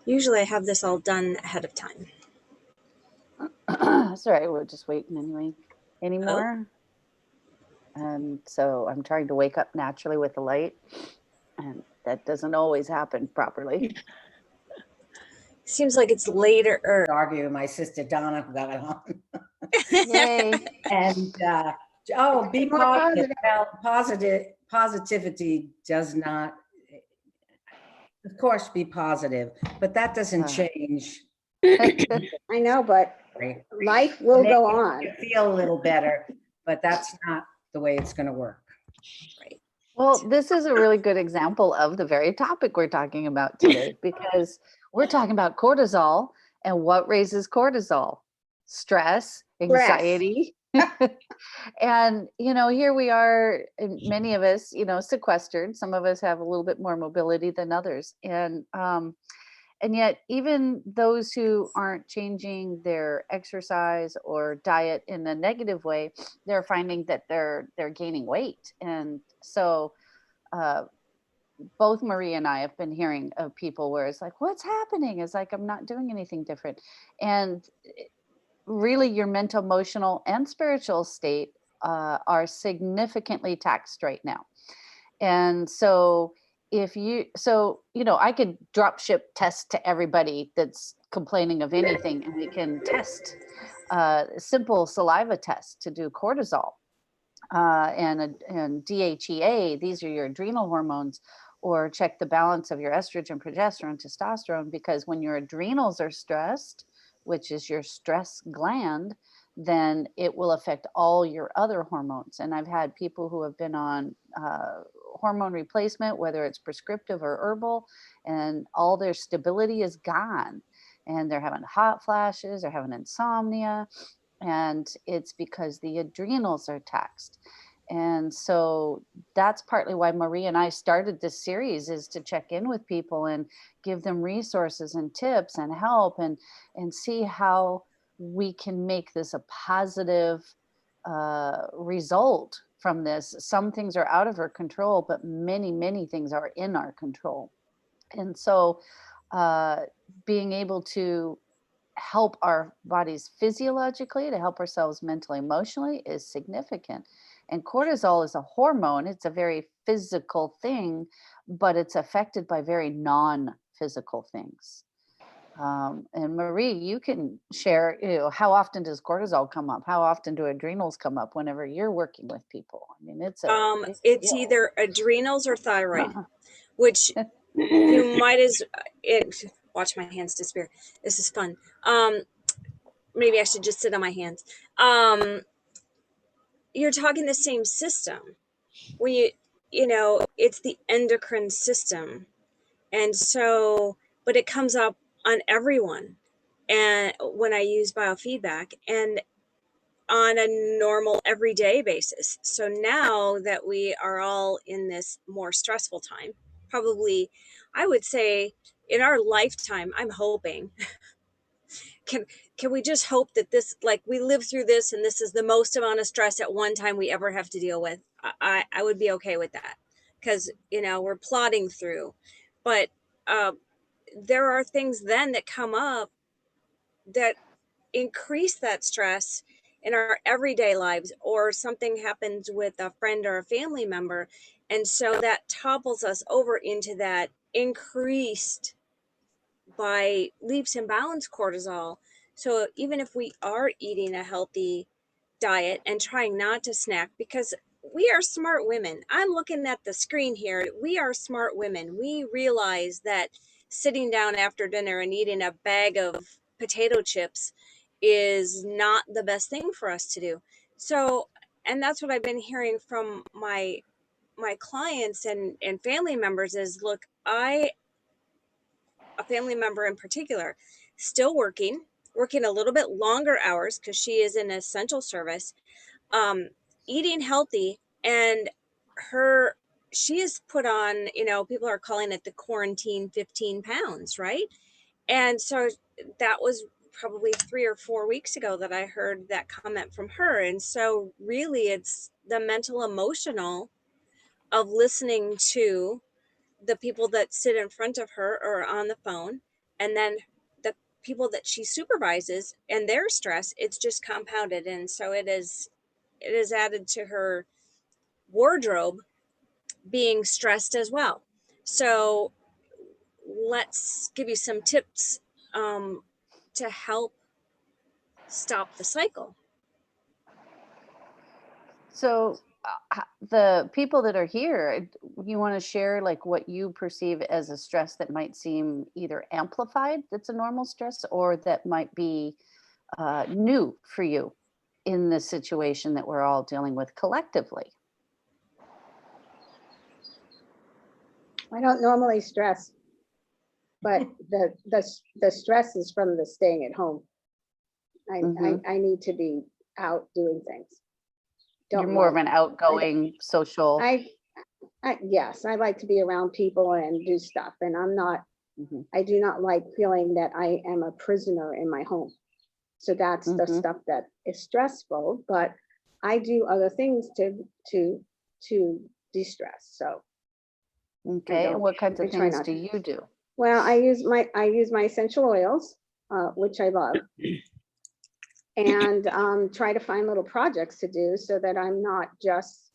Usually I have this all done ahead of time. Sorry, we're just waiting anyway. Any more? And so I'm trying to wake up naturally with the light, and that doesn't always happen properly. Seems like it's later. Argue with my sister Donna got it on. Yay. And be positive. Well, positivity does not, of course, be positive, but that doesn't change. I know, but life will go on. You feel a little better, but that's not the way it's going to work. Right. Well, this is a really good example of the very topic we're talking about today, because we're talking about cortisol, and what raises cortisol? Stress, anxiety. And, here we are, many of us, sequestered. Some of us have a little bit more mobility than others. And yet, even those who aren't changing their exercise or diet in a negative way, they're finding that they're gaining weight. And so both Marie and I have been hearing of people where it's like, what's happening? It's like, I'm not doing anything different. And really, your mental, emotional, and spiritual state are significantly taxed right now. And so I could drop ship test to everybody that's complaining of anything, and we can test simple saliva test to do cortisol and DHEA. These are your adrenal hormones. Or check the balance of your estrogen, progesterone, testosterone, because when your adrenals are stressed, which is your stress gland, then it will affect all your other hormones. And I've had people who have been on hormone replacement, whether it's prescriptive or herbal, and all their stability is gone. And they're having hot flashes, they're having insomnia, and it's because the adrenals are taxed. And so that's partly why Marie and I started this series, is to check in with people and give them resources and tips and help and see how we can make this a positive result from this. Some things are out of our control, but many, many things are in our control. And so being able to help our bodies physiologically, to help ourselves mentally, emotionally, is significant. And cortisol is a hormone. It's a very physical thing, but it's affected by very non-physical things. And Marie, you can share, how often does cortisol come up? How often do adrenals come up whenever you're working with people? I mean, it's either adrenals or thyroid, which you might watch my hands disappear. This is fun. Maybe I should just sit on my hands. You're talking the same system. When it's the endocrine system. And so, but it comes up on everyone. And when I use biofeedback and on a normal everyday basis. So now that we are all in this more stressful time, probably, I would say in our lifetime, I'm hoping, can we just hope that this, like, we live through this and this is the most amount of stress at one time we ever have to deal with. I would be okay with that, because we're plodding through. But there are things then that come up that increase that stress in our everyday lives, or something happens with a friend or a family member, and so that topples us over into that increased by leaps and bounds cortisol. So even if we are eating a healthy diet and trying not to snack, because we are smart women. I'm looking at the screen here. We are smart women. We realize that sitting down after dinner and eating a bag of potato chips is not the best thing for us to do. So, and that's what I've been hearing from my clients and family members is, look, a family member in particular, still working a little bit longer hours because she is in essential service, eating healthy, and she is put on, people are calling it the quarantine 15 pounds, right? And so that was probably 3 or 4 weeks ago that I heard that comment from her. And so really it's the mental, emotional of listening to the people that sit in front of her or on the phone, And then the people that she supervises and their stress, it's just compounded. And so it is added to her wardrobe being stressed as well. So let's give you some tips to help stop the cycle. So the people that are here, you want to share like what you perceive as a stress that might seem either amplified, that's a normal stress, or that might be new for you in this situation that we're all dealing with collectively. I don't normally stress, but the stress is from the staying at home. I need to be out doing things. You're more of an outgoing social. Yes, I like to be around people and do stuff, and I'm not. I do not like feeling that I am a prisoner in my home. So that's the stuff that is stressful. But I do other things to de-stress. So. Okay, and what kinds of things do you do? Well, I use my essential oils, which I love, and try to find little projects to do so that I'm not just,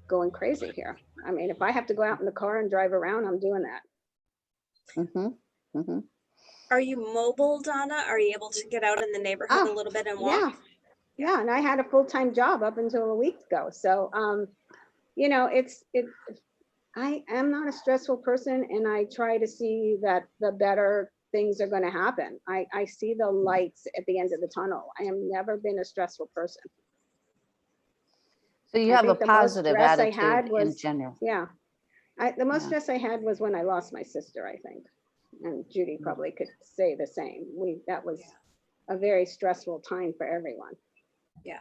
going crazy here. I mean, if I have to go out in the car and drive around, I'm doing that. Are you mobile, Donna? Are you able to get out in the neighborhood a little bit and walk? Yeah, and I had a full-time job up until a week ago. So, I am not a stressful person, and I try to see that the better things are going to happen. I see the lights at the end of the tunnel. I have never been a stressful person. So you have a positive attitude in general. Yeah. The most stress I had was when I lost my sister, I think. And Judy probably could say the same. That was a very stressful time for everyone. Yeah.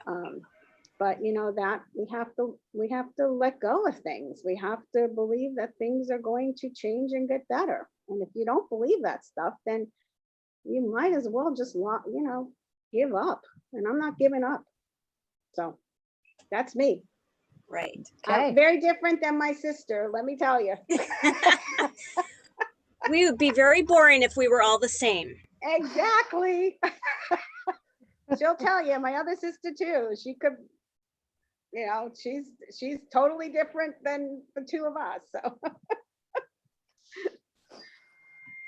But that we have to let go of things. We have to believe that things are going to change and get better. And if you don't believe that stuff, then you might as well just give up. And I'm not giving up. So that's me. Right. I'm very different than my sister, let me tell you. We would be very boring if we were all the same. Exactly. She'll tell you, my other sister too. She could, she's totally different than the two of us. So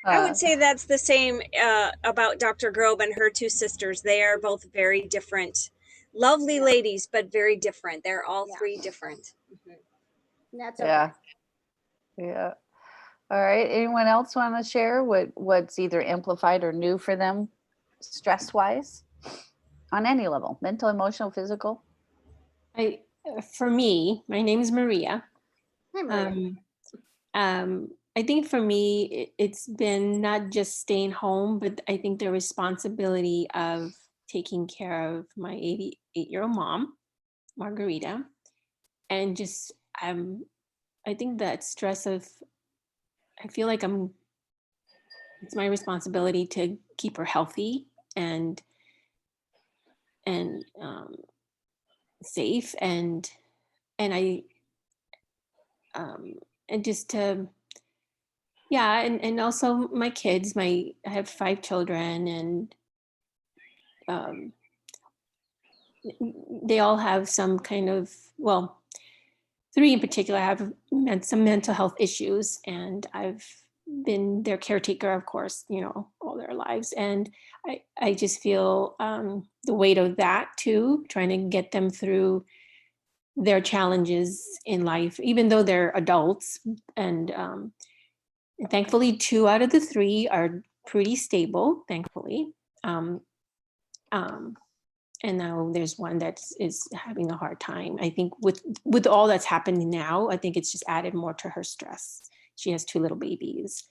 I would say that's the same about Dr. Grobe and her two sisters. They are both very different, lovely ladies, but very different. They're all three different. That's okay. Yeah. All right. Anyone else want to share what's either amplified or new for them, stress-wise, on any level, mental, emotional, physical? For me, my name is Maria. Hi, Maria. I think for me, it's been not just staying home, but I think the responsibility of taking care of my 88-year-old mom, Margarita, and just I think that stress of, I feel like it's my responsibility to keep her healthy and safe and just to, and also my kids, I have 5 children, and they all have some kind of, 3 in particular have some mental health issues, and I've been their caretaker, of course, all their lives. And I just feel the weight of that too, trying to get them through their challenges in life, even though they're adults. And thankfully, 2 out of the 3 are pretty stable, thankfully. And now there's one that is having a hard time. I think with all that's happening now, I think it's just added more to her stress. She has 2 little babies.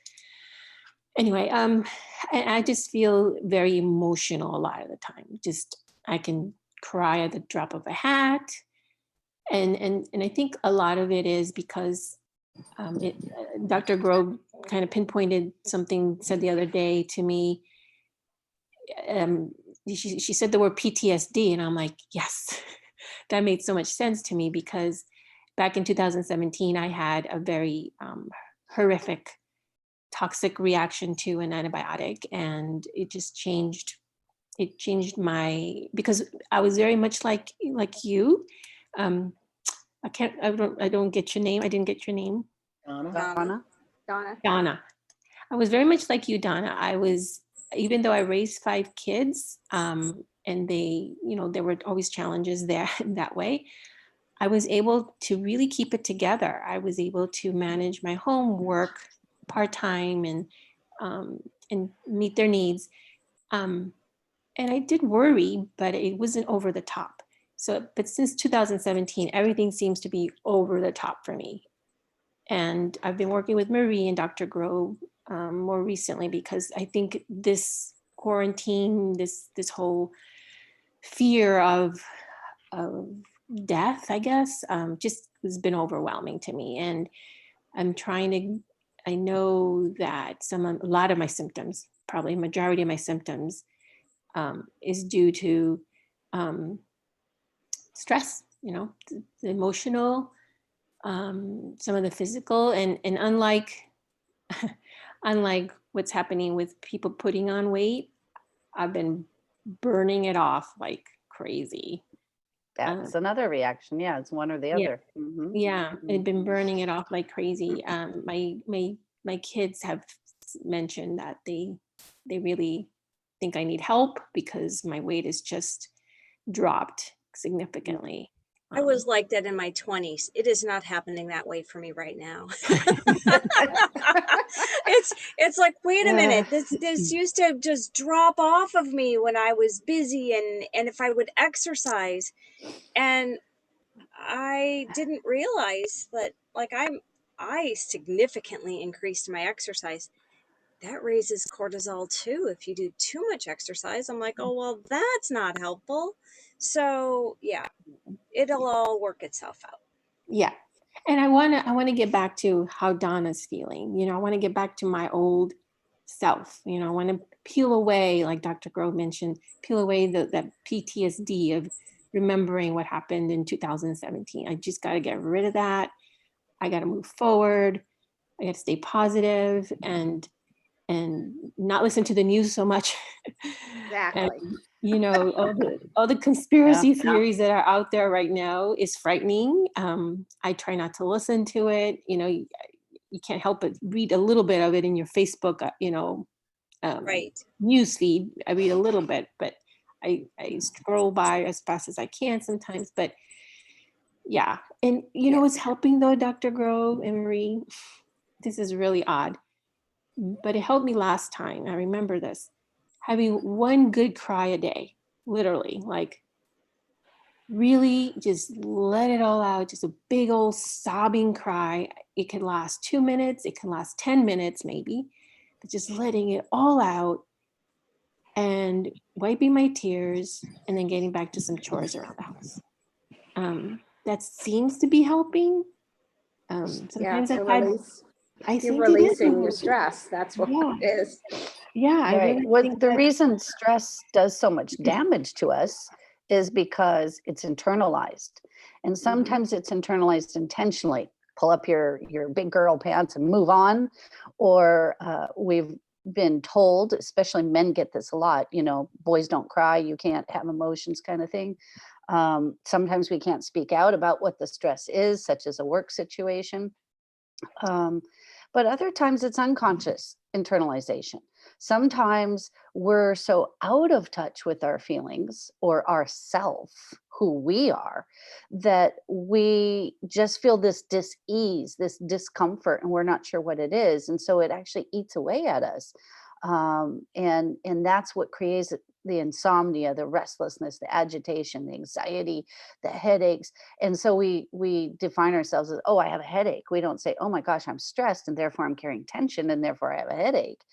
Anyway, I just feel very emotional a lot of the time. Just, I can cry at the drop of a hat. And I think a lot of it is because Dr. Grobe kind of pinpointed something, said the other day to me. She said the word PTSD, and I'm like, yes, that made so much sense to me, because back in 2017, I had a very horrific toxic reaction to an antibiotic, and it just changed. It changed because I was very much like you. I don't get your name. I didn't get your name. Donna? Donna. I was very much like you, Donna. Even though I raised 5 kids, and there were always challenges there in that way, I was able to really keep it together. I was able to manage my home, work part-time, and meet their needs. And I did worry, but it wasn't over the top. But since 2017, everything seems to be over the top for me. And I've been working with Marie and Dr. Grobe more recently, because I think this quarantine, this whole fear of death, I guess, just has been overwhelming to me. And I know that a lot of my symptoms, probably majority of my symptoms, is due to stress, the emotional, some of the physical, and unlike what's happening with people putting on weight, I've been burning it off like crazy. That's another reaction. Yeah, it's one or the other. Mm-hmm. Yeah, I've been burning it off like crazy. My kids have mentioned that they really think I need help because my weight has just dropped significantly. I was like that in my 20s. It is not happening that way for me right now. It's like, wait a minute, this used to just drop off of me when I was busy and if I would exercise, and I didn't realize that, like, I significantly increased my exercise. That raises cortisol too. If you do too much exercise, I'm like, oh, well, that's not helpful. So yeah, it'll all work itself out. Yeah. And I want to get back to how Donna's feeling. I want to get back to my old self. I want to peel away, like Dr. Grove mentioned, peel away that PTSD of remembering what happened in 2017. I just got to get rid of that. I got to move forward. I got to stay positive and not listen to the news so much. Exactly. And, all the conspiracy theories that are out there right now is frightening. I try not to listen to it. You can't help but read a little bit of it in your Facebook, Right. news feed. I read a little bit, but I scroll by as fast as I can sometimes. But yeah, and what's helping though, Dr. Grove and Marie? This is really odd, but it helped me last time. I remember this. Having one good cry a day, literally, like really just let it all out, just a big old sobbing cry. It can last 2 minutes, it can last 10 minutes maybe, but just letting it all out and wiping my tears and then getting back to some chores around the house. That seems to be helping. Sometimes you're releasing your stress. That's what it is. Yeah, I Right. really Well, think the reason stress does so much damage to us is because it's internalized. And sometimes it's internalized intentionally. Pull up your big girl pants and move on. Or we've been told, especially men get this a lot, boys don't cry, you can't have emotions kind of thing. Sometimes we can't speak out about what the stress is, such as a work situation. But other times it's unconscious internalization. Sometimes we're so out of touch with our feelings or ourself, who we are, that we just feel this dis-ease, this discomfort, and we're not sure what it is. And so it actually eats away at us. And that's what creates the insomnia, the restlessness, the agitation, the anxiety, the headaches. And so we define ourselves as, oh, I have a headache. We don't say, oh my gosh, I'm stressed and therefore I'm carrying tension and therefore I have a headache.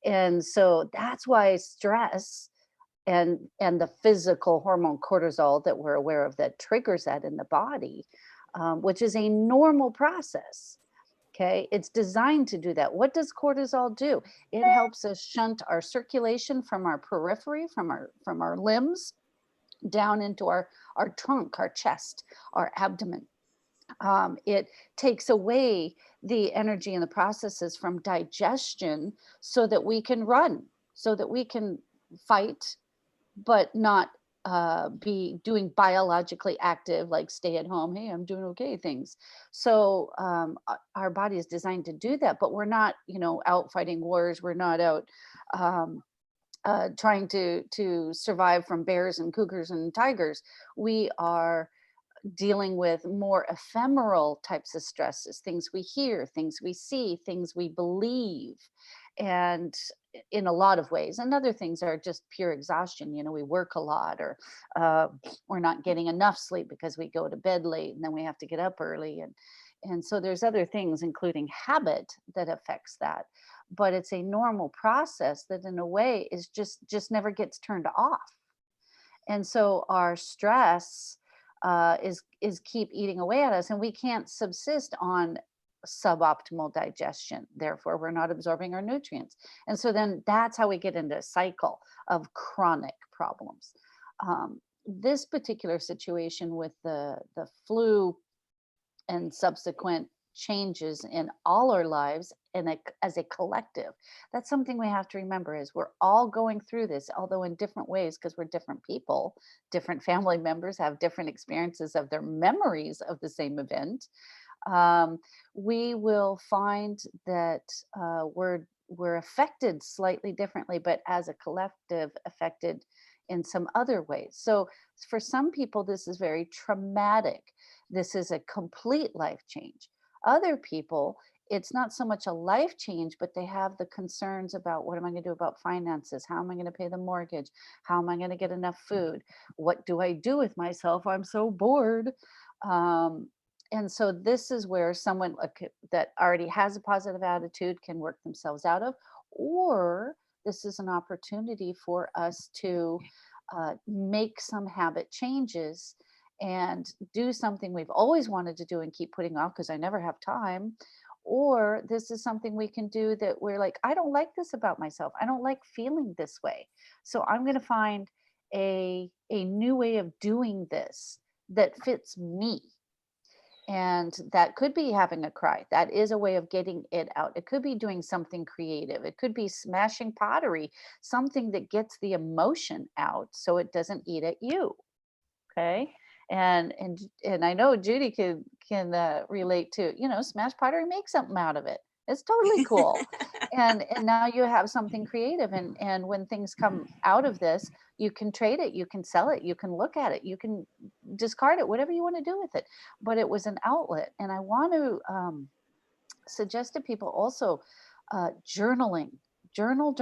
And so that's why stress and the physical hormone cortisol that we're aware of that triggers that in the body, which is a normal process. Okay, it's designed to do that. What does cortisol do? It helps us shunt our circulation from our periphery, from our limbs, down into our trunk, our chest, our abdomen. It takes away the energy and the processes from digestion so that we can run, so that we can fight, but not be doing biologically active, like stay at home, hey, I'm doing okay things. So our body is designed to do that, but we're not, out fighting wars. We're not out trying to survive from bears and cougars and tigers. We are dealing with more ephemeral types of stresses, things we hear, things we see, things we believe, and in a lot of ways. And other things are just pure exhaustion. We work a lot, or we're not getting enough sleep because we go to bed late and then we have to get up early. And so there's other things, including habit, that affects that. But it's a normal process that in a way is just never gets turned off. And so our stress is keep eating away at us, and we can't subsist on suboptimal digestion. Therefore, we're not absorbing our nutrients. And so then that's how we get into a cycle of chronic problems. This particular situation with the flu and subsequent changes in all our lives as a collective, that's something we have to remember, is we're all going through this, although in different ways, because we're different people. Different family members have different experiences of their memories of the same event. We will find that we're affected slightly differently, but as a collective affected in some other ways. So for some people, this is very traumatic. This is a complete life change. Other people, it's not so much a life change, but they have the concerns about, what am I going to do about finances? How am I going to pay the mortgage? How am I going to get enough food? What do I do with myself? I'm so bored. And so this is where someone that already has a positive attitude can work themselves out of, or this is an opportunity for us to make some habit changes and do something we've always wanted to do and keep putting off because I never have time. Or this is something we can do that we're like, I don't like this about myself. I don't like feeling this way. So I'm going to find a new way of doing this that fits me. And that could be having a cry. That is a way of getting it out. It could be doing something creative. It could be smashing pottery, something that gets the emotion out so it doesn't eat at you. Okay. And I know Judy can relate to, smash pottery, make something out of it. It's totally cool. and now you have something creative. And when things come out of this, you can trade it, you can sell it, you can look at it, you can discard it, whatever you want to do with it. But it was an outlet. And I want to suggest to people also journaling, journal.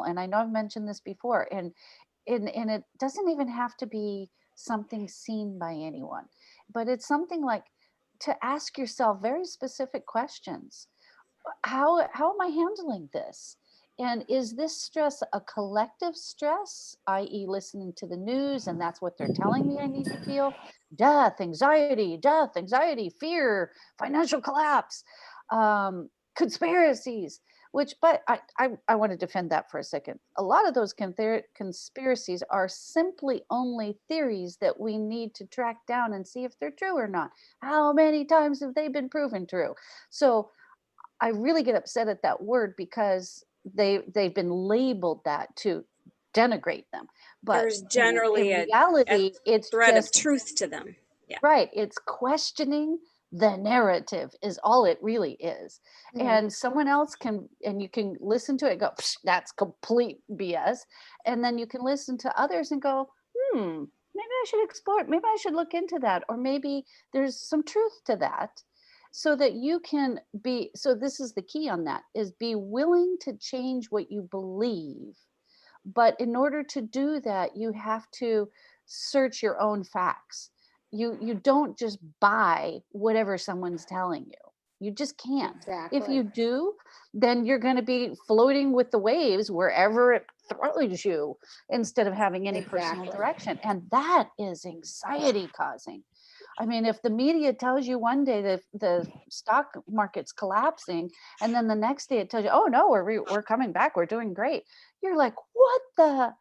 And I know I've mentioned this before, and it doesn't even have to be something seen by anyone, but it's something like to ask yourself very specific questions. How am I handling this? And is this stress a collective stress, i.e. listening to the news and that's what they're telling me I need to feel? Death, anxiety, fear, financial collapse, conspiracies, but I want to defend that for a second. A lot of those conspiracies are simply only theories that we need to track down and see if they're true or not. How many times have they been proven true? So I really get upset at that word because they've been labeled that to denigrate them. But there's generally in reality, it's thread just of truth to them. Yeah. Right. It's questioning the narrative is all it really is. And someone else and you can listen to it and go, that's complete BS. And then you can listen to others and go, maybe I should explore it. Maybe I should look into that. Or maybe there's some truth to that. So that you can so this is the key on that, is be willing to change what you believe. But in order to do that, you have to search your own facts. You don't just buy whatever someone's telling you. You just can't. Exactly. If you do, then you're going to be floating with the waves wherever it throws you instead of having any personal direction. And that is anxiety causing. I mean, if the media tells you one day that the stock market's collapsing, and then the next day it tells you, oh no, we're coming back, we're doing great. You're like, what the?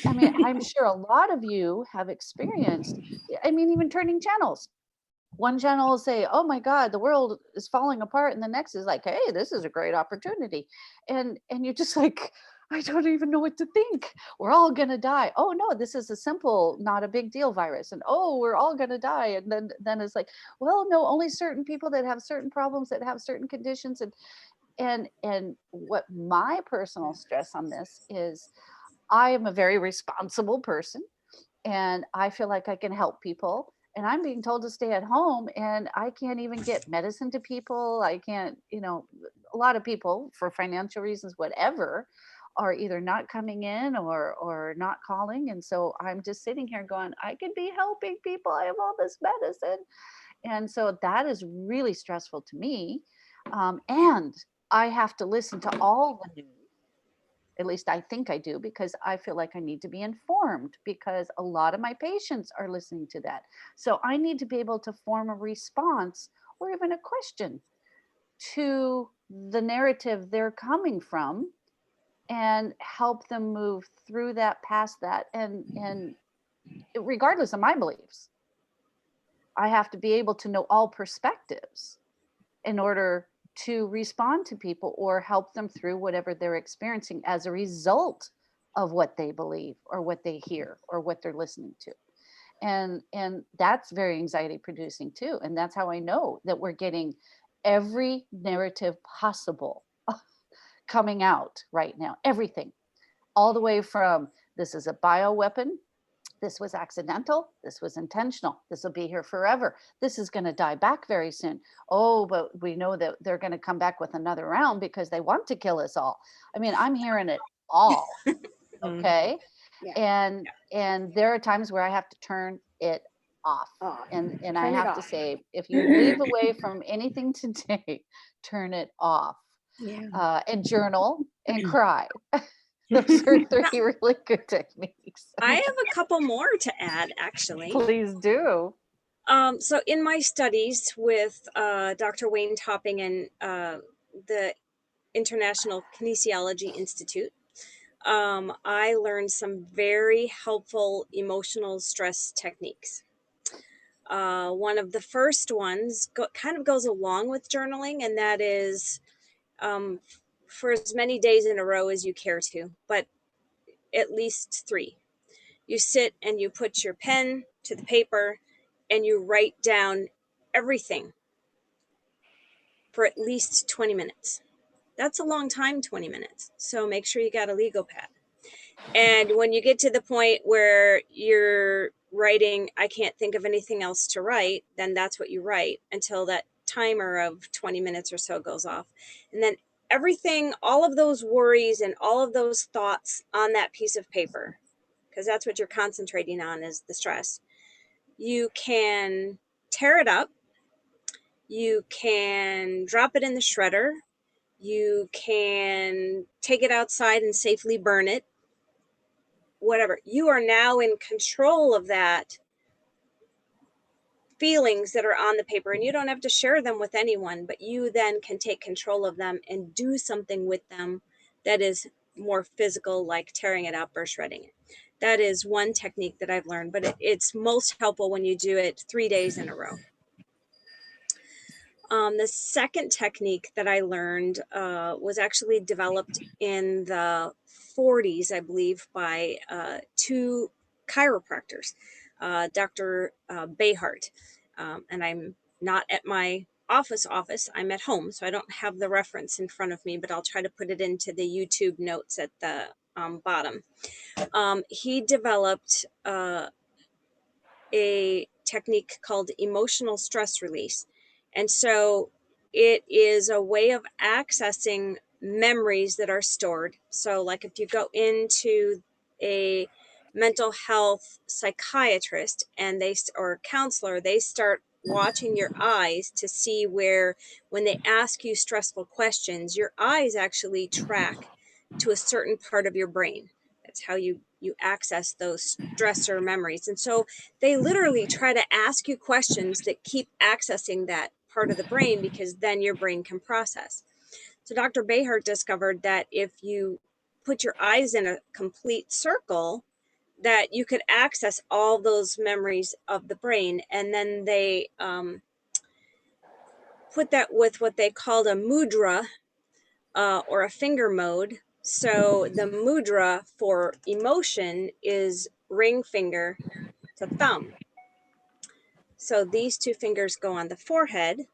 I mean, I'm sure a lot of you have experienced, even turning channels. one channel will say, oh my God, the world is falling apart. And the next is like, hey, this is a great opportunity. And you're just like, I don't even know what to think. We're all going to die. Oh no, this is a simple, not a big deal virus. And oh, we're all going to die. And then it's like, well, no, only certain people that have certain problems, that have certain conditions. And what my personal stress on this is, I am a very responsible person, and I feel like I can help people. And I'm being told to stay at home, and I can't even get medicine to people. I can't, a lot of people, for financial reasons, whatever, are either not coming in or not calling. And so I'm just sitting here going, I could be helping people. I have all this medicine. And so that is really stressful to me. And I have to listen to all the news. At least I think I do, because I feel like I need to be informed, because a lot of my patients are listening to that. So I need to be able to form a response or even a question to the narrative they're coming from, and help them move through that, past that, and regardless of my beliefs, I have to be able to know all perspectives in order to respond to people or help them through whatever they're experiencing as a result of what they believe or what they hear or what they're listening to. And that's very anxiety producing too. And that's how I know that we're getting every narrative possible coming out right now. Everything, all the way from, this is a bioweapon, this was accidental, this was intentional, this will be here forever, this is going to die back very soon. Oh, but we know that they're going to come back with another round because they want to kill us all. I mean, I'm hearing it all. Okay. Yeah. And there are times where I have to turn it off. And I Turn it have to off. say, if you leave away from anything today, turn it off. Yeah. And journal and cry. Those are three really good techniques. I have a couple more to add, actually. Please do. So in my studies with Dr. Wayne Topping and the International Kinesiology Institute, I learned some very helpful emotional stress techniques. One of the first ones kind of goes along with journaling, and that is for as many days in a row as you care to, but at least 3. You sit and you put your pen to the paper and you write down everything for at least 20 minutes. That's a long time, 20 minutes. So make sure you got a legal pad. And when you get to the point where you're writing, I can't think of anything else to write, then that's what you write until that timer of 20 minutes or so goes off. And then everything, all of those worries and all of those thoughts on that piece of paper, because that's what you're concentrating on, is the stress. You can tear it up. You can drop it in the shredder. You can take it outside and safely burn it. Whatever. You are now in control of that feelings that are on the paper, and you don't have to share them with anyone, but you then can take control of them and do something with them that is more physical, like tearing it up or shredding it. That is one technique that I've learned, but it's most helpful when you do it 3 days in a row. The second technique that I learned was actually developed in the 40s, I believe, by 2 chiropractors, Dr. Behart. And I'm not at my office, I'm at home, so I don't have the reference in front of me, but I'll try to put it into the YouTube notes at the bottom. He developed a technique called emotional stress release. And so it is a way of accessing memories that are stored. So like if you go into a mental health psychiatrist and or counselor, they start watching your eyes to see where, when they ask you stressful questions, your eyes actually track to a certain part of your brain. That's how you access those stressor memories. And so they literally try to ask you questions that keep accessing that part of the brain, because then your brain can process. So Dr. Behart discovered that if you put your eyes in a complete circle, that you could access all those memories of the brain. And then they put that with what they called a mudra, or a finger mode. So the mudra for emotion is ring finger to thumb. So these two fingers go on the forehead.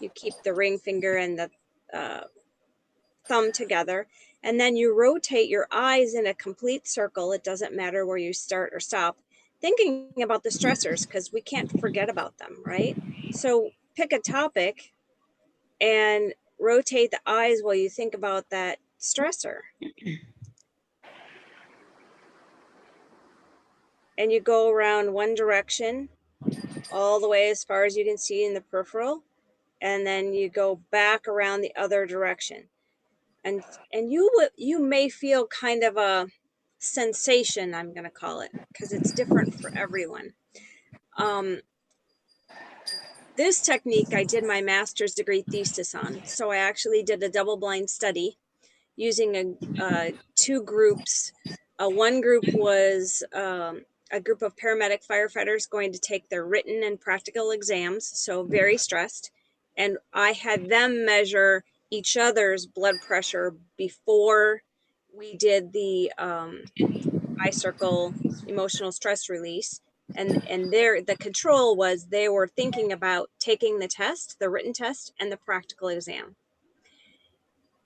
You keep the ring finger and the thumb together, and then you rotate your eyes in a complete circle. It doesn't matter where you start or stop, thinking about the stressors, because we can't forget about them, right? So pick a topic and rotate the eyes while you think about that stressor. And you go around one direction all the way as far as you can see in the peripheral, and then you go back around the other direction. And you may feel kind of a sensation, I'm going to call it, because it's different for everyone. This technique I did my master's degree thesis on. So I actually did a double-blind study using two groups. One group was a group of paramedic firefighters going to take their written and practical exams, so very stressed. And I had them measure each other's blood pressure before we did the eye circle emotional stress release. And the control was they were thinking about taking the test, the written test, and the practical exam.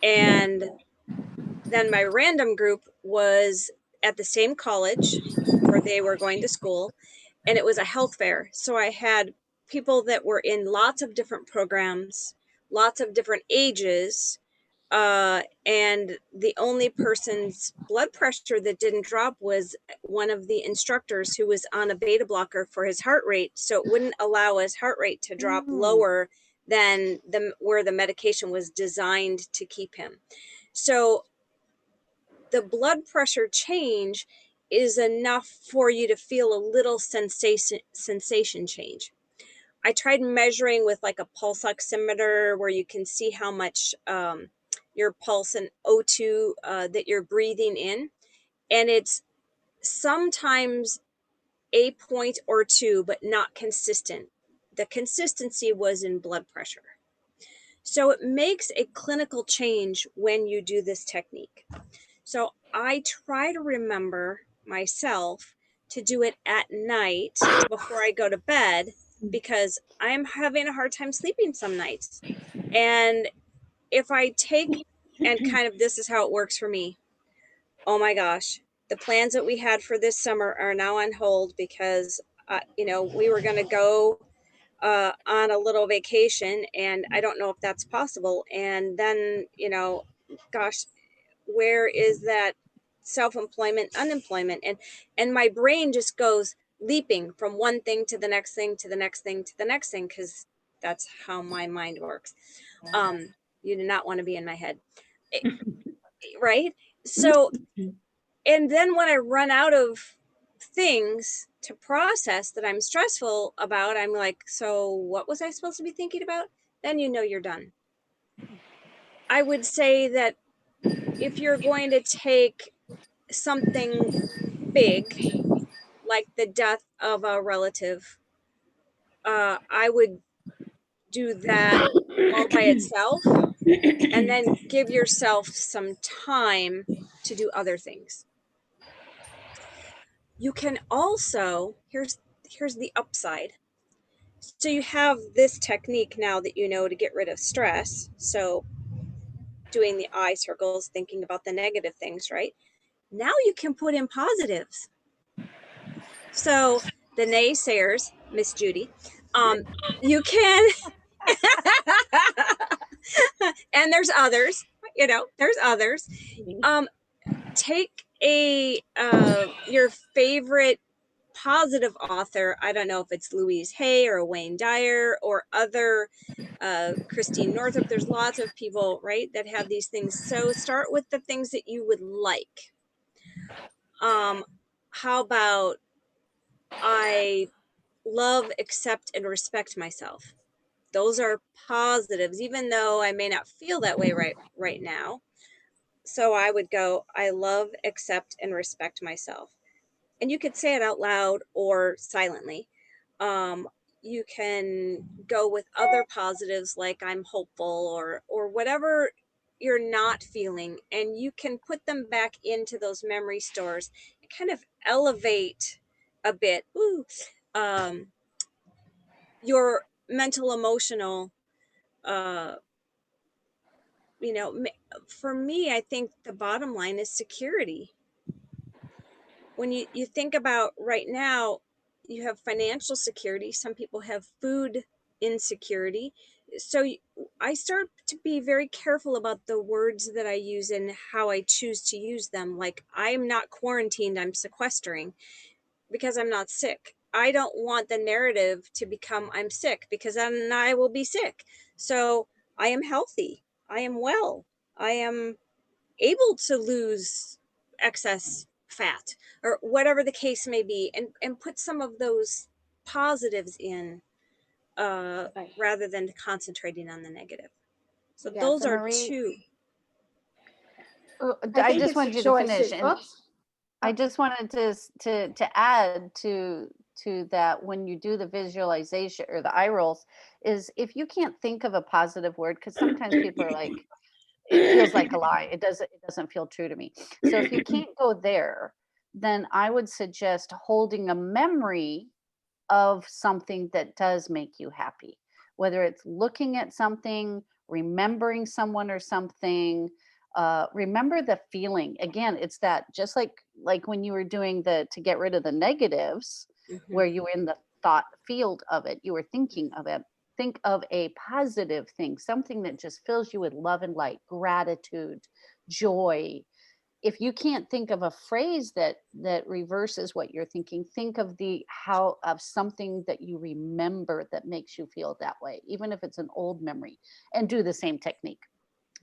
And then my random group was at the same college where they were going to school, and it was a health fair. So I had people that were in lots of different programs, lots of different ages, and the only person's blood pressure that didn't drop was one of the instructors who was on a beta blocker for his heart rate, so it wouldn't allow his heart rate to drop lower than where the medication was designed to keep him. So the blood pressure change is enough for you to feel a little sensation change. I tried measuring with like a pulse oximeter where you can see how much your pulse and O2 that you're breathing in. And it's sometimes a point or two, but not consistent. The consistency was in blood pressure. So it makes a clinical change when you do this technique. So I try to remember myself to do it at night before I go to bed, because I'm having a hard time sleeping some nights. And if I take, and kind of this is how it works for me. Oh my gosh, the plans that we had for this summer are now on hold because, we were going to go on a little vacation, and I don't know if that's possible. And then, gosh, where is that self-employment, unemployment? And my brain just goes leaping from one thing to the next thing to the next thing to the next thing, because that's how my mind works. You do not want to be in my head, right? So, and then when I run out of things to process that I'm stressful about, I'm like, so what was I supposed to be thinking about? Then you're done. I would say that if you're going to take something big, like the death of a relative, I would do that all by itself, and then give yourself some time to do other things. You can also, here's the upside. So you have this technique now that you know to get rid of stress. So doing the eye circles, thinking about the negative things, right? Now you can put in positives. So the naysayers, Miss Judy, you can, and there's others, there's others. Take your favorite positive author. I don't know if it's Louise Hay or Wayne Dyer or other Christine Northrup. There's lots of people, right, that have these things. So start with the things that you would like. How about I love, accept, and respect myself? Those are positives, even though I may not feel that way right now. So I would go, I love, accept, and respect myself. and you could say it out loud or silently. You can go with other positives like I'm hopeful, or whatever you're not feeling, and you can put them back into those memory stores and kind of elevate a bit um, your mental emotional uh, for me, I think the bottom line is security. When you think about right now, you have financial security. Some people have food insecurity. So I start to be very careful about the words that I use and how I choose to use them. Like, I'm not quarantined, I'm sequestering, because I'm not sick. I don't want the narrative to become I'm sick, because then I will be sick. So I am healthy. I am well. I am able to lose excess fat, or whatever the case may be, and put some of those positives in, Right. rather than concentrating on the negative. So Yes. those So are Marie, two. I I think just it's the wanted you to finish, choices. and Oops. I just wanted to add to that, when you do the visualization or the eye rolls, is if you can't think of a positive word, because sometimes people are like, it feels like a lie. It doesn't feel true to me. So if you can't go there, then I would suggest holding a memory of something that does make you happy, whether it's looking at something, remembering someone or something. Remember the feeling. Again, it's that, just like when you were doing the to get rid of the negatives, Mhm. where you were in the thought field of it, you were thinking of it. Think of a positive thing, something that just fills you with love and light, gratitude, joy. If you can't think of a phrase that reverses what you're thinking, think of the how of something that you remember that makes you feel that way, even if it's an old memory, and do the same technique.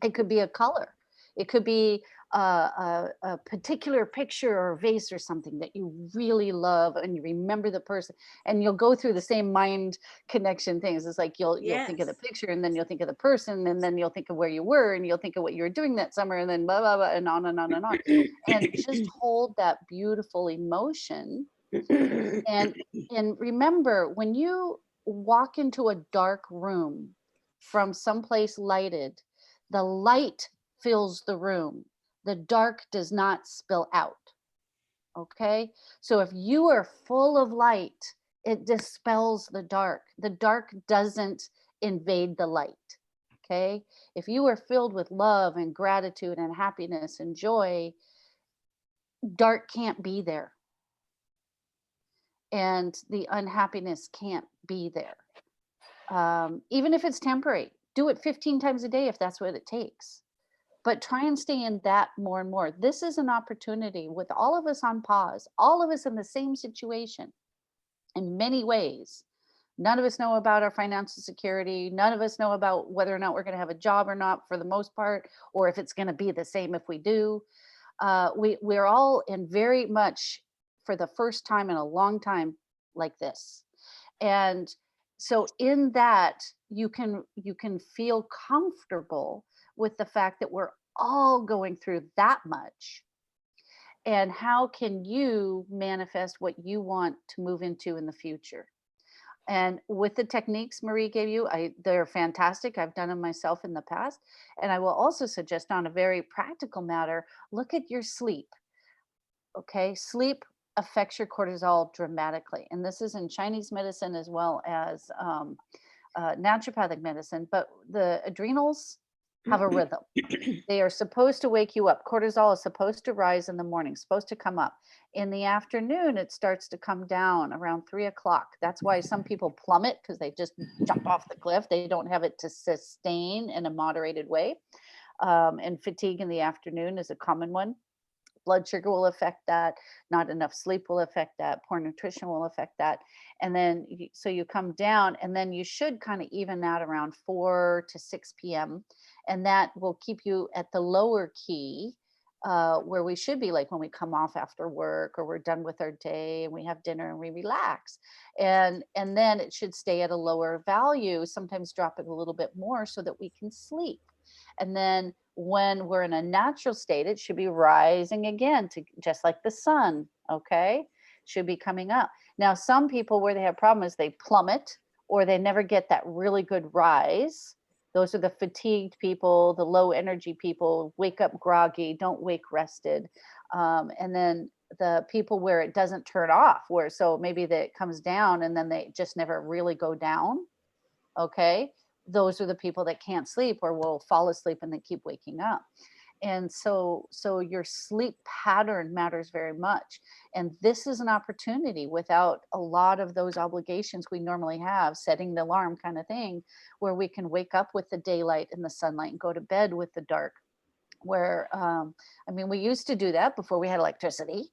It could be a color. It could be a particular picture or vase or something that you really love, and you remember the person, and you'll go through the same mind connection things. It's like you'll think of the Yes. picture, and then you'll think of the person, and then you'll think of where you were, and you'll think of what you were doing that summer, and then blah blah blah, and on and on and on. And just hold that beautiful emotion. And remember, when you walk into a dark room from someplace lighted, the light fills the room. The dark does not spill out. Okay? So if you are full of light, it dispels the dark. The dark doesn't invade the light. Okay? If you are filled with love and gratitude and happiness and joy, dark can't be there, and the unhappiness can't be there. Even if it's temporary, do it 15 times a day if that's what it takes. But try and stay in that more and more. This is an opportunity with all of us on pause, all of us in the same situation in many ways. None of us know about our financial security. None of us know about whether or not we're going to have a job or not, for the most part, or if it's going to be the same if we do. We're all in very much, for the first time in a long time, like this. And so in that, you can feel comfortable with the fact that we're all going through that much. And how can you manifest what you want to move into in the future? And with the techniques Marie gave you, they're fantastic. I've done them myself in the past. And I will also suggest, on a very practical matter, look at your sleep. Okay, sleep affects your cortisol dramatically. And this is in Chinese medicine as well as naturopathic medicine. But the adrenals have a rhythm. They are supposed to wake you up. Cortisol is supposed to rise in the morning, supposed to come up. In the afternoon, it starts to come down around 3 o'clock. That's why some people plummet, because they just jump off the cliff. They don't have it to sustain in a moderated way. And fatigue in the afternoon is a common one. Blood sugar will affect that. Not enough sleep will affect that. Poor nutrition will affect that. And then, so you come down, and then you should kind of even out around 4 to 6 p.m. And that will keep you at the lower key, where we should be, like when we come off after work, or we're done with our day and we have dinner and we relax. And then it should stay at a lower value, sometimes drop it a little bit more so that we can sleep. And then when we're in a natural state, it should be rising again, to just like the sun. Okay. should be coming up. Now, some people where they have problems, they plummet or they never get that really good rise. Those are the fatigued people, the low energy people, wake up groggy, don't wake rested. And then the people where it doesn't turn off, where so maybe that it comes down and then they just never really go down. Okay. Those are the people that can't sleep or will fall asleep and they keep waking up. And so your sleep pattern matters very much. And this is an opportunity without a lot of those obligations we normally have, setting the alarm kind of thing, where we can wake up with the daylight and the sunlight and go to bed with the dark. Where I mean, we used to do that before we had electricity,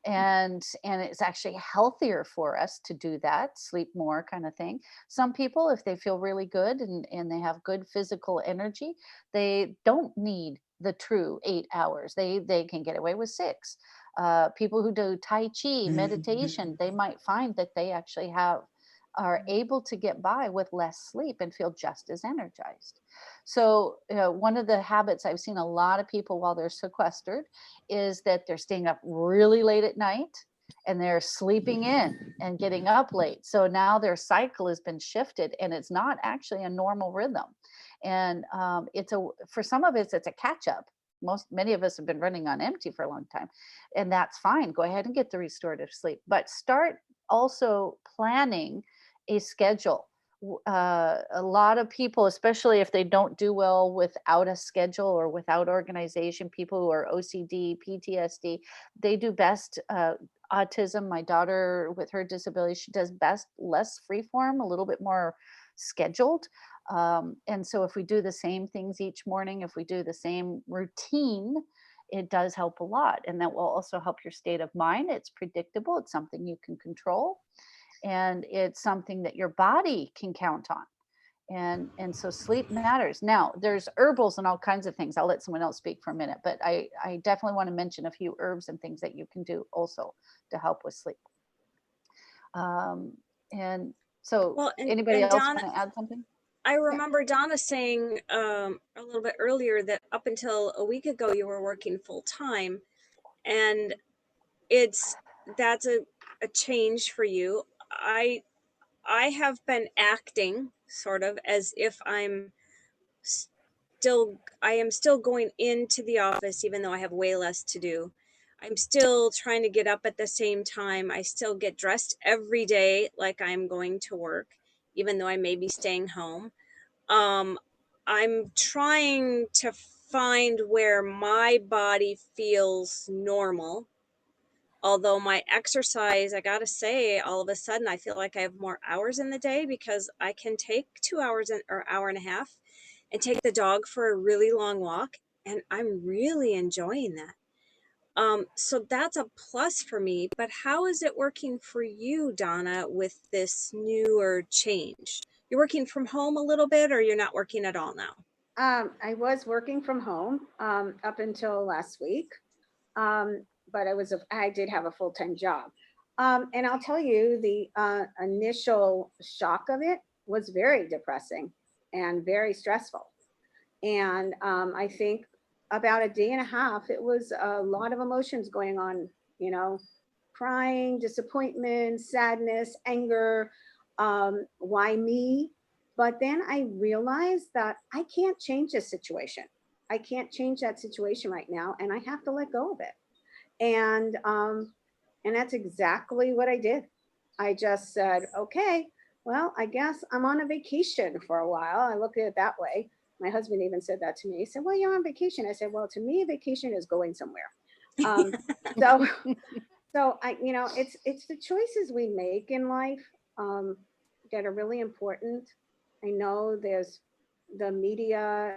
and it's actually healthier for us to do that, sleep more kind of thing. Some people, if they feel really good and they have good physical energy, they don't need the true 8 hours. They can get away with 6. People who do Tai Chi meditation, they might find that they actually are able to get by with less sleep and feel just as energized. So, one of the habits I've seen a lot of people while they're sequestered is that they're staying up really late at night and they're sleeping in and getting up late. So now their cycle has been shifted and it's not actually a normal rhythm. And for some of it's a catch up. Many of us have been running on empty for a long time, and that's fine. Go ahead and get the restorative sleep, but start also planning a schedule. A lot of people, especially if they don't do well without a schedule or without organization, people who are OCD, PTSD, they do best. Autism, my daughter with her disability, she does best less freeform, a little bit more scheduled. And so if we do the same things each morning, if we do the same routine, it does help a lot. And that will also help your state of mind. It's predictable. It's something you can control. And it's something that your body can count on. And so sleep matters. Now, there's herbals and all kinds of things. I'll let someone else speak for a minute, but I definitely want to mention a few herbs and things that you can do also to help with sleep. And so Well, anybody and else Donna, want to add something? I remember Donna saying a little bit earlier that up until a week ago you were working full time, and that's a change for you. I have been acting sort of as if I am still going into the office even though I have way less to do. I'm still trying to get up at the same time. I still get dressed every day like I'm going to work, even though I may be staying home. I'm trying to find where my body feels normal. Although my exercise, I gotta say, all of a sudden I feel like I have more hours in the day because I can take 2 hours or hour and a half and take the dog for a really long walk, and I'm really enjoying that. So that's a plus for me. But how is it working for you, Donna, with this newer change? You're working from home a little bit, or you're not working at all now? I was working from home up until last week, but I did have a full-time job. And I'll tell you, the initial shock of it was very depressing and very stressful. And I think about a day and a half, it was a lot of emotions going on, crying, disappointment, sadness, anger. Why me? But then I realized that I can't change this situation. I can't change that situation right now, and I have to let go of it. And that's exactly what I did. I just said, okay, well, I guess I'm on a vacation for a while. I look at it that way. My husband even said that to me. He said, well, you're on vacation. I said, well, to me, vacation is going somewhere. So it's the choices we make in life that are really important. I know there's the media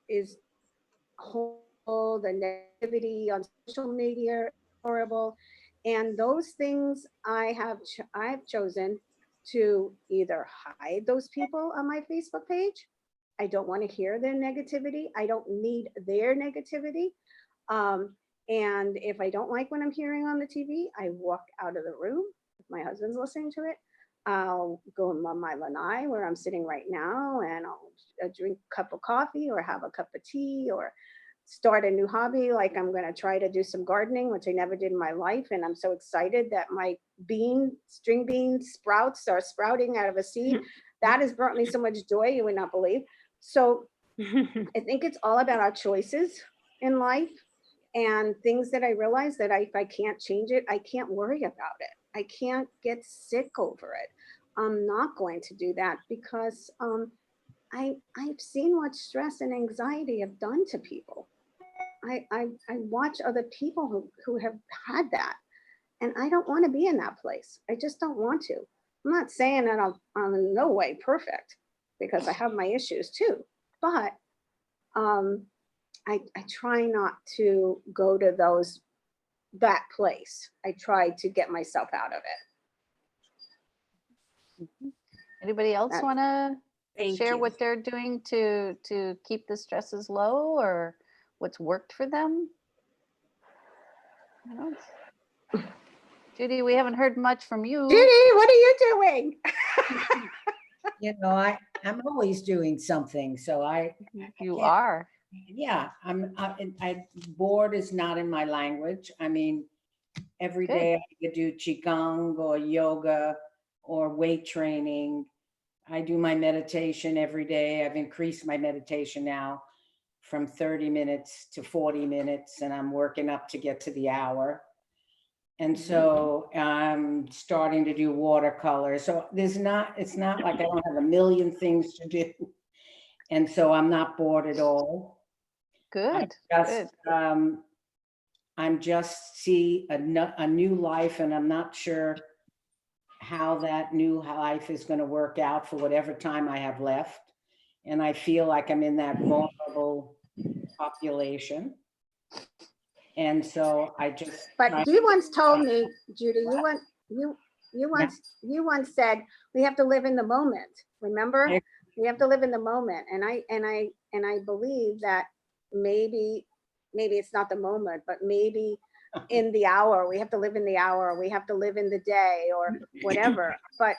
is horrible, the negativity on social media is horrible, and those things I've chosen to either hide those people on my Facebook page. I don't want to hear their negativity. I don't need their negativity. And if I don't like what I'm hearing on the TV, I walk out of the room. If my husband's listening to it, I'll go on my lanai where I'm sitting right now, and I'll drink a cup of coffee or have a cup of tea or start a new hobby. Like I'm going to try to do some gardening, which I never did in my life. And I'm so excited that my string bean sprouts are sprouting out of a seed. That has brought me so much joy you would not believe. So I think it's all about our choices in life and things that I realize that if I can't change it, I can't worry about it. I can't get sick over it. I'm not going to do that because I've seen what stress and anxiety have done to people. I watch other people who have had that, and I don't want to be in that place. I just don't want to. I'm not saying that I'm in no way perfect because I have my issues too, but I try not to go to that place. I try to get myself out of it. Anybody else want to Thank share you. what they're doing to keep the stresses low, or what's worked for them? I don't. Judy, we haven't heard much from you. Judy, what are you doing? You know, I'm always doing something. So You can't- are. yeah, bored is not in my language. I mean, every Good. day I could do Qigong or yoga or weight training. I do my meditation every day. I've increased my meditation now from 30 minutes to 40 minutes, and I'm working up to get to the hour. And so I'm starting to do watercolor. So it's not like I don't have a million things to do. And so I'm not bored at all. Good. I'm just see a new life, and I'm not sure how that new life is going to work out for whatever time I have left. And I feel like I'm in that vulnerable population. And so I just. But you once told me, Judy, you once said we have to live in the moment. Remember? We have to live in the moment. And I believe that maybe it's not the moment, but maybe in the hour, we have to live in the hour, we have to live in the day or whatever. But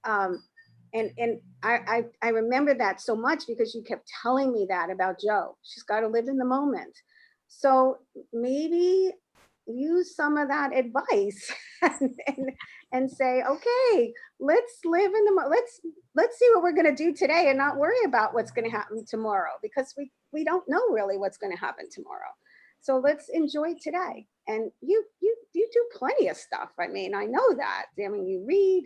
and I remember that so much because you kept telling me that about Joe. She's got to live in the moment. So maybe use some of that advice and say, okay, let's live in the moment. Let's see what we're going to do today and not worry about what's going to happen tomorrow, because we don't know really what's going to happen tomorrow. So let's enjoy today. And you do plenty of stuff. I mean, I know that. I mean, you read,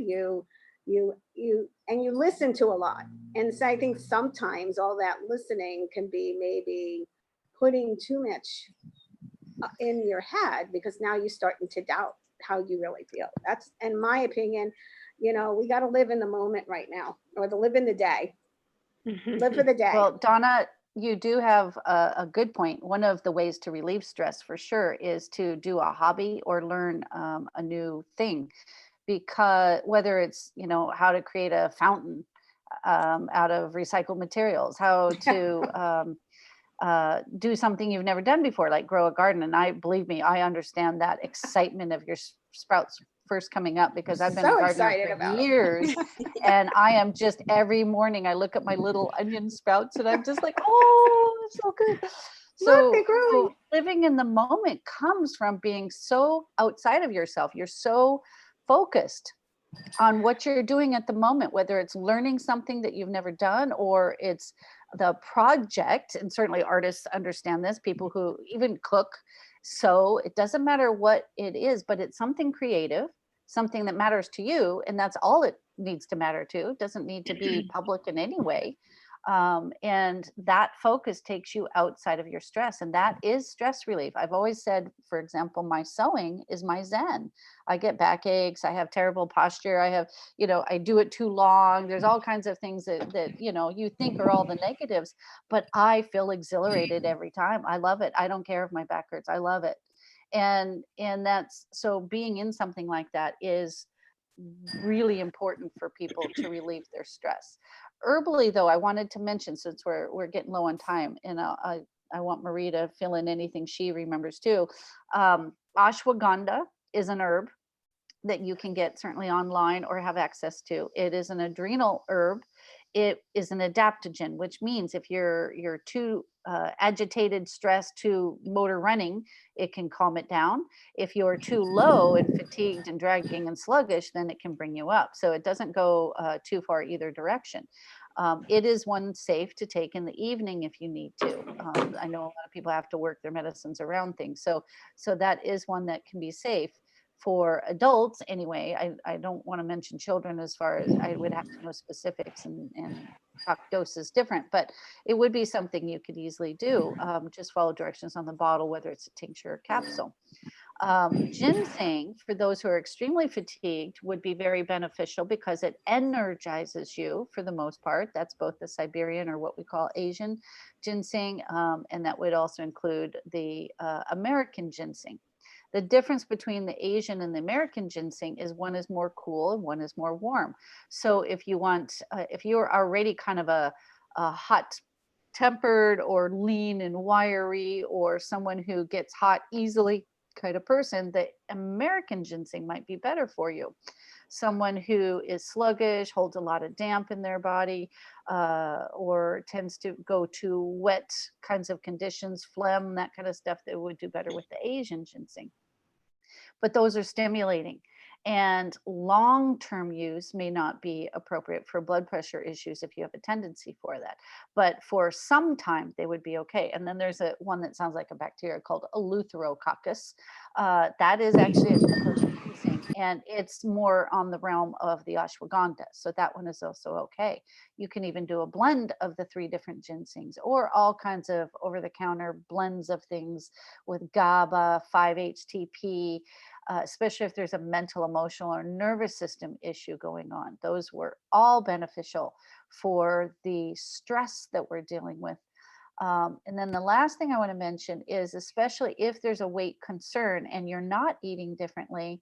and you listen to a lot. And so I think sometimes all that listening can be maybe putting too much in your head, because now you're starting to doubt how you really feel. That's, in my opinion, we got to live in the moment right now, or to live in the day. Live for the day. Well, Donna, you do have a good point. One of the ways to relieve stress for sure is to do a hobby or learn a new thing, because whether it's, how to create a fountain out of recycled materials, how to do something you've never done before, like grow a garden. And believe me, I understand that excitement of your sprouts first coming up, because I've been so a gardener excited for about years. And I am just, every morning I look at my little onion sprouts and I'm just like, oh, it's so good. So living in the moment comes from being so outside of yourself. You're so focused on what you're doing at the moment, whether it's learning something that you've never done, or it's the project. And certainly artists understand this, people who even cook. So it doesn't matter what it is, but it's something creative, something that matters to you. And that's all it needs to matter to. It doesn't need to be public in any way. And that focus takes you outside of your stress, and that is stress relief. I've always said, for example, my sewing is my Zen. I get backaches, I have terrible posture, I have, I do it too long. There's all kinds of things that you think are all the negatives, but I feel exhilarated every time. I love it. I don't care if my back hurts. I love it. And that's, so being in something like that is really important for people to relieve their stress. Herbally, though, I wanted to mention, since we're getting low on time, and I want Marie to fill in anything she remembers too. Ashwagandha is an herb that you can get certainly online or have access to. It is an adrenal herb. it is an adaptogen, which means if you're too agitated, stressed, too motor running, it can calm it down. If you're too low and fatigued and dragging and sluggish, then it can bring you up. So it doesn't go too far either direction. It is one safe to take in the evening if you need to. I know a lot of people have to work their medicines around things. So that is one that can be safe for adults anyway. I don't want to mention children, as far as I would have to know specifics and talk doses different, but it would be something you could easily do. Just follow directions on the bottle, whether it's a tincture or capsule. Ginseng, for those who are extremely fatigued, would be very beneficial because it energizes you for the most part. That's both the Siberian, or what we call Asian ginseng, and that would also include the American ginseng. The difference between the Asian and the American ginseng is one is more cool and one is more warm. So if you want, if you're already kind of a hot tempered or lean and wiry, or someone who gets hot easily kind of person, the American ginseng might be better for you. Someone who is sluggish, holds a lot of damp in their body, or tends to go to wet kinds of conditions, phlegm, that kind of stuff, that would do better with the Asian ginseng. But those are stimulating, and long-term use may not be appropriate for blood pressure issues if you have a tendency for that, but for some time they would be okay. And then there's one that sounds like a bacteria called Eleutherococcus. That is actually a type of ginseng, and it's more on the realm of the ashwagandha, so that one is also okay. You can even do a blend of the 3 different ginsengs, or all kinds of over-the-counter blends of things with GABA, 5-HTP, especially if there's a mental, emotional, or nervous system issue going on. Those were all beneficial for the stress that we're dealing with. And then the last thing I want to mention is, especially if there's a weight concern and you're not eating differently,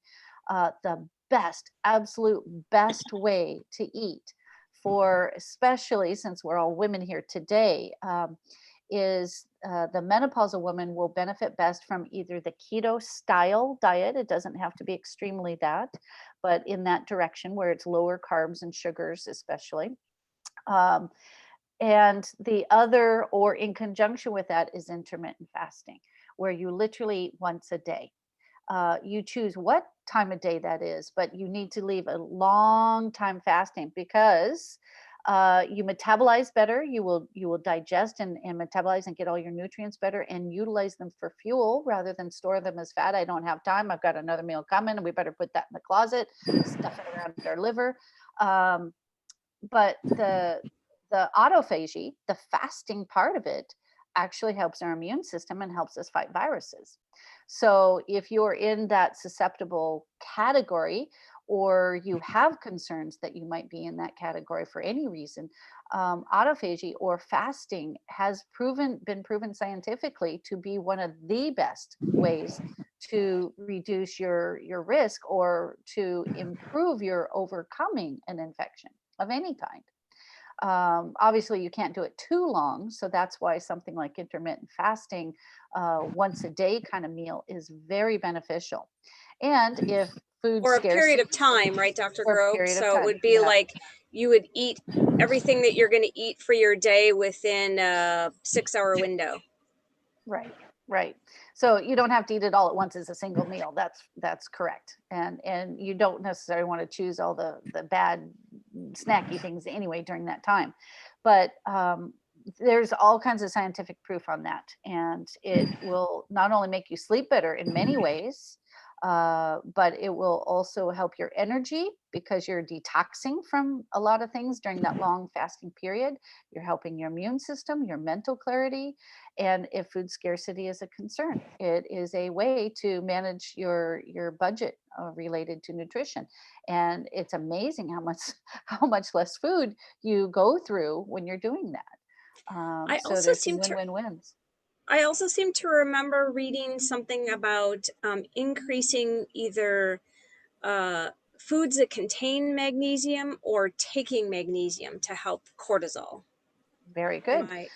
the best, absolute best way to eat, for especially since we're all women here today, is the menopausal woman will benefit best from either the keto style diet. It doesn't have to be extremely that, but in that direction where it's lower carbs and sugars, especially. And the other, or in conjunction with that, is intermittent fasting, where you literally eat once a day. You choose what time of day that is, but you need to leave a long time fasting, because you metabolize better. You will digest and metabolize and get all your nutrients better and utilize them for fuel rather than store them as fat. I don't have time. I've got another meal coming, and we better put that in the closet, stuff it around our liver. But the autophagy, the fasting part of it, actually helps our immune system and helps us fight viruses. So if you're in that susceptible category, or you have concerns that you might be in that category for any reason, autophagy or fasting has been proven scientifically to be one of the best ways to reduce your risk, or to improve your overcoming an infection of any kind. Obviously, you can't do it too long, so that's why something like intermittent fasting, once a day kind of meal, is very beneficial. And if food Or a period scarcity, of time, right, Dr. or a Grobe? period of So it time, would be yeah, like you would eat everything that you're going to eat for your day within a 6-hour window. right, right. So you don't have to eat it all at once as a single meal. That's correct. And you don't necessarily want to choose all the bad snacky things anyway during that time. But there's all kinds of scientific proof on that, and it will not only make you sleep better in many ways, but it will also help your energy, because you're detoxing from a lot of things during that long fasting period. You're helping your immune system, your mental clarity, and if food scarcity is a concern, it is a way to manage your budget related to nutrition. And it's amazing how much less food you go through when you're doing that. I So also there's some seem to win-win-wins. I also seem to remember reading something about increasing either foods that contain magnesium or taking magnesium to help cortisol. Very Am good.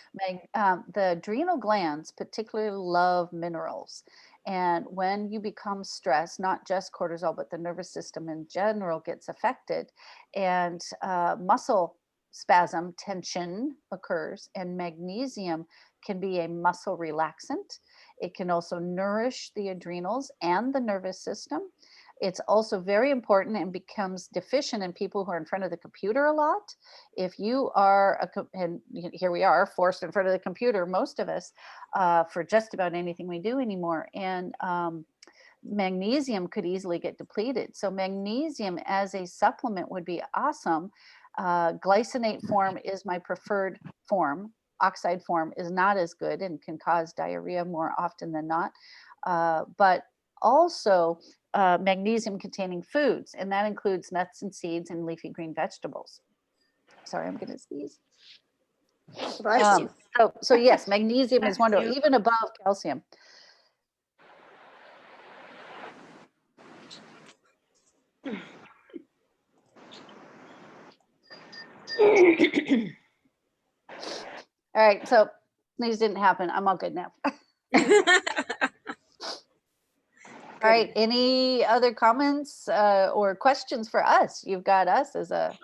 I? The adrenal glands particularly love minerals. And when you become stressed, not just cortisol, but the nervous system in general gets affected, and muscle spasm, tension occurs, and magnesium can be a muscle relaxant. It can also nourish the adrenals and the nervous system. It's also very important and becomes deficient in people who are in front of the computer a lot. If you are, and here we are, forced in front of the computer, most of us, for just about anything we do anymore. And magnesium could easily get depleted. So magnesium as a supplement would be awesome. Glycinate form is my preferred form. Oxide form is not as good and can cause diarrhea more often than not. But also magnesium containing foods, and that includes nuts and seeds and leafy green vegetables. Sorry, I'm going to sneeze. Bless you. So yes, magnesium is wonderful, even above calcium. All right, so these didn't happen. I'm all good now. All right, any other comments or questions for us? You've got us as a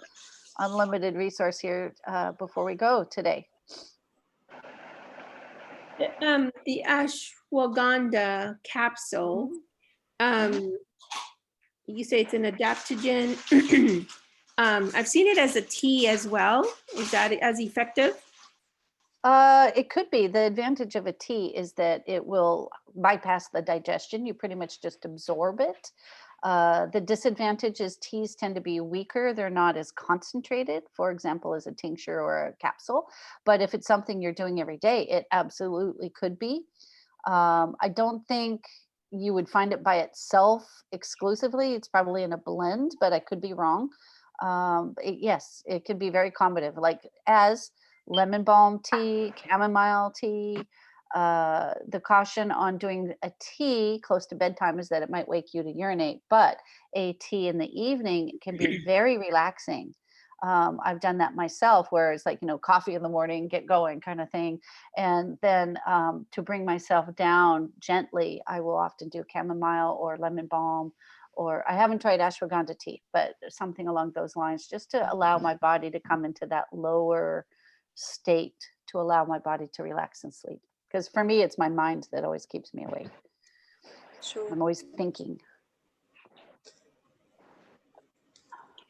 unlimited resource here before we go today. The Ashwagandha Capsule, you say it's an adaptogen. I've seen it as a tea as well. Is that as effective? It could be. The advantage of a tea is that it will bypass the digestion. You pretty much just absorb it. The disadvantage is teas tend to be weaker. They're not as concentrated, for example, as a tincture or a capsule. But if it's something you're doing every day, it absolutely could be. I don't think you would find it by itself exclusively. It's probably in a blend, but I could be wrong. Yes, it can be very combinative, like as lemon balm tea, chamomile tea. The caution on doing a tea close to bedtime is that it might wake you to urinate, but a tea in the evening can be very relaxing. I've done that myself, where it's like, coffee in the morning, get going kind of thing. And then to bring myself down gently, I will often do chamomile or lemon balm, or I haven't tried ashwagandha tea, but something along those lines, just to allow my body to come into that lower state, to allow my body to relax and sleep. Because for me, it's my mind that always keeps me awake. Sure. I'm always thinking.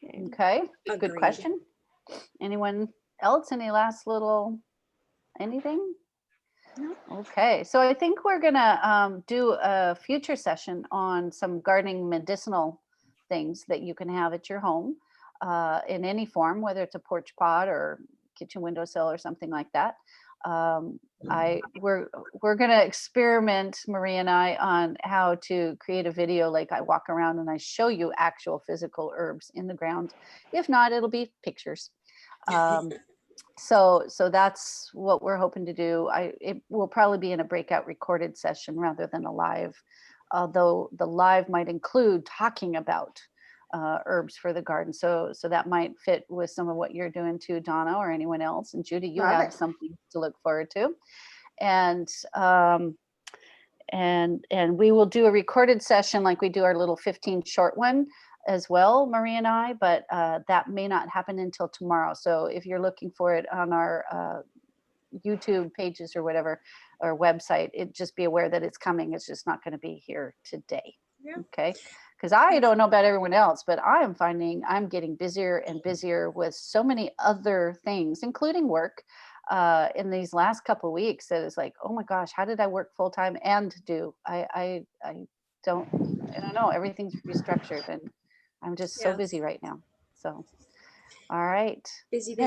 Okay, good Agreed. question. Anyone else? Any last little anything? No. Okay, so I think we're gonna do a future session on some gardening medicinal things that you can have at your home in any form, whether it's a porch pot or kitchen windowsill or something like that. We're going to experiment, Marie and I, on how to create a video. Like I walk around and I show you actual physical herbs in the ground. If not, it'll be pictures. So that's what we're hoping to do. It will probably be in a breakout recorded session rather than a live, although the live might include talking about herbs for the garden. So that might fit with some of what you're doing too, Donna, or anyone else. And Judy, you have something to look forward to. And we will do a recorded session like we do our little 15 short one as well, Marie and I, but that may not happen until tomorrow. So if you're looking for it on our YouTube pages or whatever, or website, just be aware that it's coming. It's just not going to be here today. Yeah. Okay. Because I don't know about everyone else, but I am finding I'm getting busier and busier with so many other things, including work, in these last couple of weeks. That it's like, oh my gosh, how did I work full time and do? I don't know. Everything's restructured, and I'm just so busy right now. So, all right. Busy.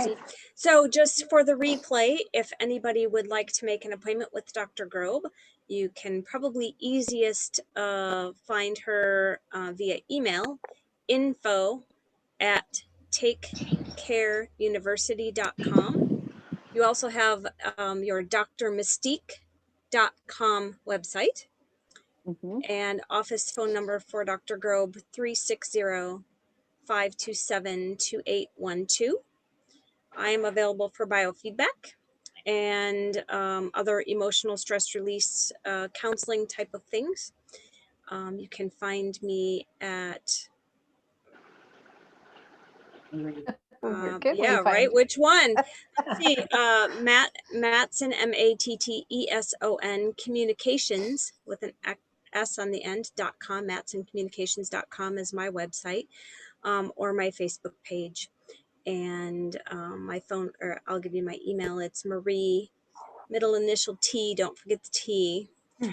So just for the replay, if anybody would like to make an appointment with Dr. Grobe, you can probably easiest find her via email, info@takecareuniversity.com. You also have your drmystique.com website, and office phone number for Dr. Grobe, 360-527-2812. I am available for biofeedback and other emotional stress release counseling type of things. You can find me at Can't Yeah, we right. find Which one? Let's see. Matteson, Matteson, communications with an S on the end, .com, mattesoncommunications.com is my website, or my Facebook page. And my phone, or I'll give you my email. It's Marie, middle initial T, don't forget the T.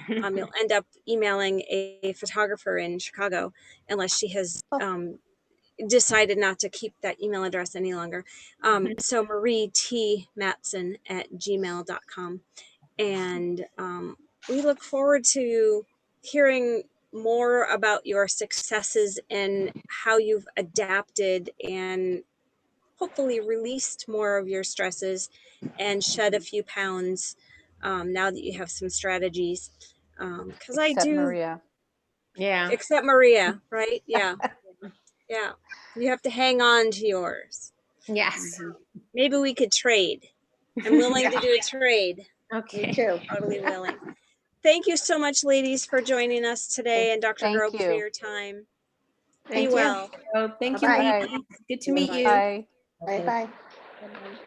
You'll end up emailing a photographer in Chicago unless she has decided not to keep that email address any longer. So Marie T. Matteson at gmail.com. And we look forward to hearing more about your successes and how you've adapted and hopefully released more of your stresses and shed a few pounds now that you have some strategies. Because I except do, Maria? Yeah. except Maria, right? Yeah. Yeah. You have to hang on to yours. Yes. Maybe we could trade. I'm willing to do a trade. Me Okay. too. Totally willing. Thank you so much, ladies, for joining us today, and Dr. Thank Grobe for you. your time. Be Thank you. well. Oh, thank you, Bye-bye. ladies. Good to meet you. Bye. Bye-bye. Bye-bye.